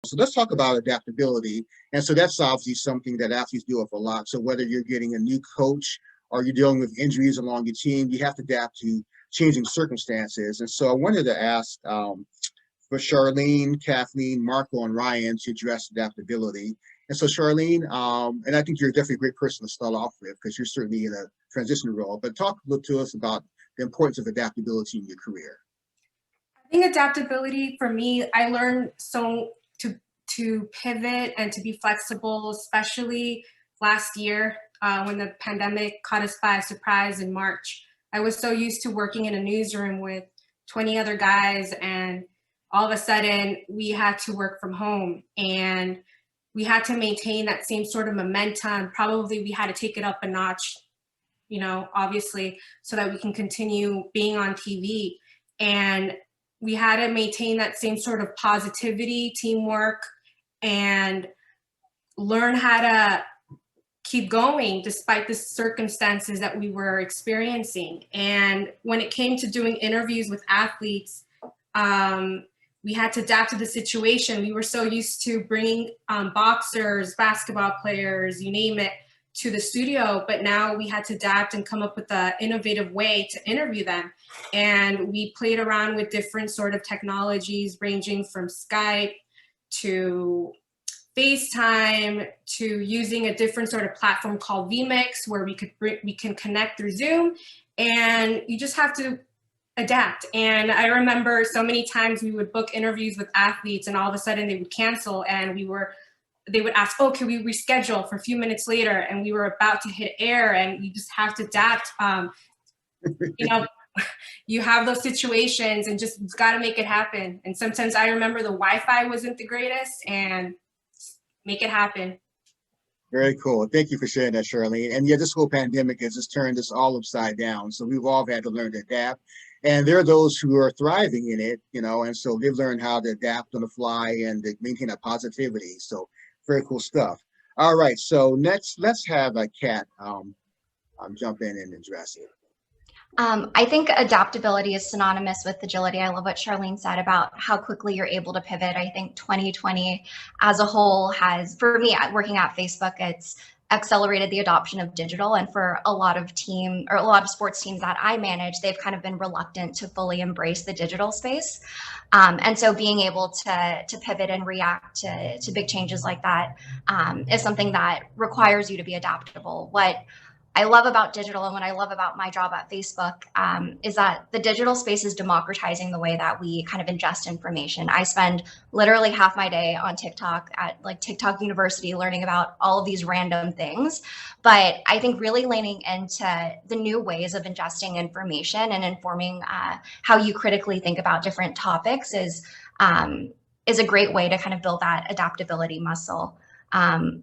So let's talk about adaptability. And so that's obviously something that athletes deal with a lot. So whether you're getting a new coach or you're dealing with injuries along your team, you have to adapt to changing circumstances. And so I wanted to ask for Charlene, Kathleen, Marco, and Ryan to address adaptability. And so Charlene, and I think you're definitely a great person to start off with because you're certainly in a transition role, but talk a little to us about the importance of adaptability in your career. I think adaptability for me, I learned to pivot and to be flexible, especially last year when the pandemic caught us by surprise in March. I was so used to working in a newsroom with 20 other guys, and all of a sudden we had to work from home, and we had to maintain that same sort of momentum. Probably we had to take it up a notch, obviously, so that we can continue being on TV. And we had to maintain that same sort of positivity, teamwork, and learn how to keep going despite the circumstances that we were experiencing. And when it came to doing interviews with athletes, we had to adapt to the situation. We were so used to bringing boxers, basketball players, you name it, to the studio, but now we had to adapt and come up with an innovative way to interview them. And we played around with different sort of technologies ranging from Skype to FaceTime to using a different sort of platform called vMix where we can connect through Zoom, and you just have to adapt. And I remember so many times we would book interviews with athletes and all of a sudden they would cancel, and they would ask, oh, can we reschedule for a few minutes later? And we were about to hit air, and you just have to adapt. You have those situations and just got to make it happen. And sometimes I remember the Wi-Fi wasn't the greatest, and make it happen. Very cool. Thank you for sharing that, Charlene. And yeah, this whole pandemic has just turned us all upside down. So we've all had to learn to adapt. And there are those who are thriving in it, and so they've learned how to adapt on the fly and to maintain that positivity. So very cool stuff. All right, so next, let's have a Kat jump in and address it. I think adaptability is synonymous with agility. I love what Charlene said about how quickly you're able to pivot. I think 2020 as a whole has, for me, working at Facebook, it's accelerated the adoption of digital. And for a lot of sports teams that I manage, they've kind of been reluctant to fully embrace the digital space. And so being able to pivot and react to big changes like that is something that requires you to be adaptable. What I love about digital and what I love about my job at Facebook is that the digital space is democratizing the way that we kind of ingest information. I spend literally half my day on TikTok at TikTok University learning about all of these random things. But I think really leaning into the new ways of ingesting information and informing how you critically think about different topics is a great way to kind of build that adaptability muscle.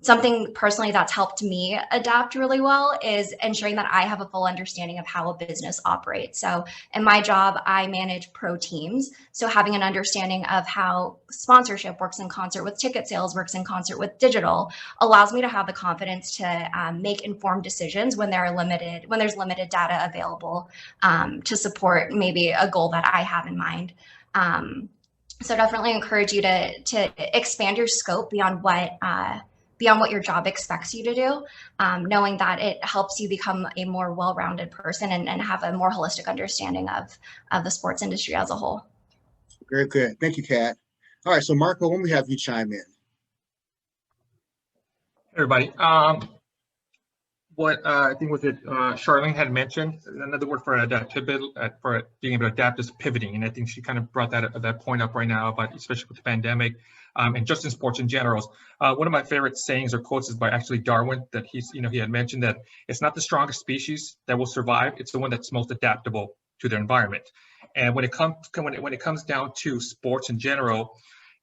Something personally that's helped me adapt really well is ensuring that I have a full understanding of how a business operates. So in my job, I manage pro teams. So having an understanding of how sponsorship works in concert with ticket sales, works in concert with digital, allows me to have the confidence to make informed decisions when there's limited data available to support maybe a goal that I have in mind. So definitely encourage you to expand your scope beyond what your job expects you to do, knowing that it helps you become a more well-rounded person and have a more holistic understanding of the sports industry as a whole. Very good. Thank you, Kat. All right, so Marco, when we have you chime in. Hey, everybody. What I think was it Charlene had mentioned, another word for adaptability, for being able to adapt is pivoting. And I think she kind of brought that point up right now, about especially with the pandemic and just in sports in general. One of my favorite sayings or quotes is by actually Darwin, that he had mentioned that it's not the strongest species that will survive, it's the one that's most adaptable to their environment. And when it comes down to sports in general,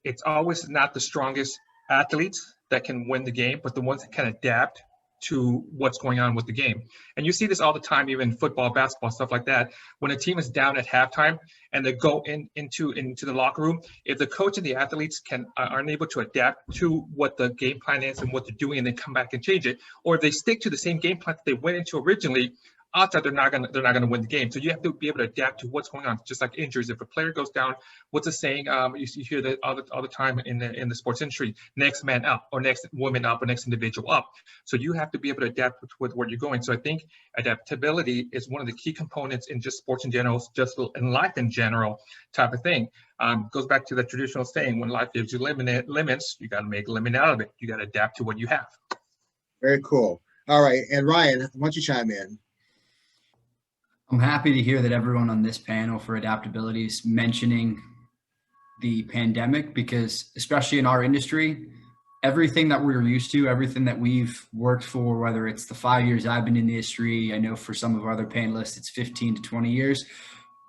it's always not the strongest athletes that can win the game, but the ones that can adapt to what's going on with the game. And you see this all the time, even football, basketball, stuff like that. When a team is down at halftime and they go into the locker room, if the coach and the athletes aren't able to adapt to what the game plan is and what they're doing, and then come back and change it, or if they stick to the same game plan that they went into originally, odds are they're not gonna win the game. So you have to be able to adapt to what's going on. Just like injuries, if a player goes down, what's the saying? You hear that all the time in the sports industry: next man up, or next woman up, or next individual up. So you have to be able to adapt with where you're going. So I think adaptability is one of the key components in just sports in general, just in life in general, type of thing. Goes back to the traditional saying: when life gives you limits, you got to make a limit out of it. You got to adapt to what you have. Very cool. All right, and Ryan, why don't you chime in? I'm happy to hear that everyone on this panel for adaptability is mentioning the pandemic, because especially in our industry, everything that we're used to, everything that we've worked for, whether it's the 5 years I've been in the industry, I know for some of our other panelists, it's 15 to 20 years.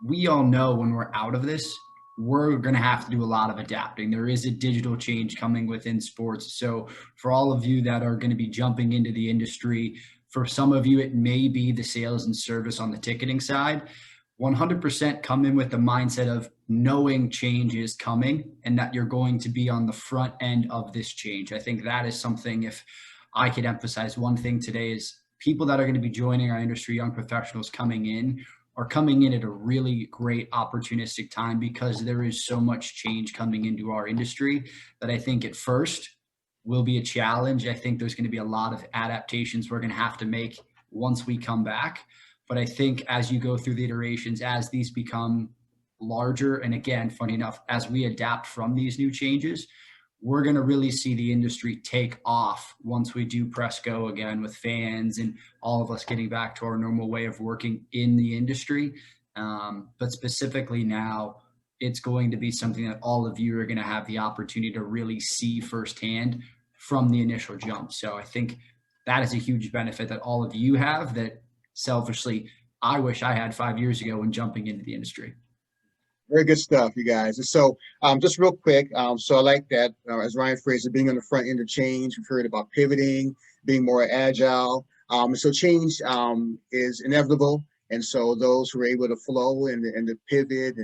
We all know when we're out of this, we're going to have to do a lot of adapting. There is a digital change coming within sports. So for all of you that are going to be jumping into the industry, for some of you, it may be the sales and service on the ticketing side. 100% come in with the mindset of knowing change is coming and that you're going to be on the front end of this change. I think that is something, if I could emphasize one thing today, is people that are going to be joining our industry, young professionals coming in, are coming in at a really great opportunistic time, because there is so much change coming into our industry that I think at first will be a challenge. I think there's going to be a lot of adaptations we're going to have to make once we come back. But I think as you go through the iterations, as these become larger, and again, funny enough, as we adapt from these new changes, we're going to really see the industry take off once we do press go again with fans and all of us getting back to our normal way of working in the industry. But specifically now, it's going to be something that all of you are going to have the opportunity to really see firsthand from the initial jump. So I think that is a huge benefit that all of you have that selfishly I wish I had 5 years ago when jumping into the industry. Very good stuff, you guys. And so just real quick, so I like that, as Ryan phrased it, being on the front end of change. We've heard about pivoting, being more agile. So change is inevitable. And so those who are able to flow and to pivot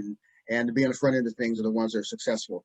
and to be on the front end of things are the ones that are successful.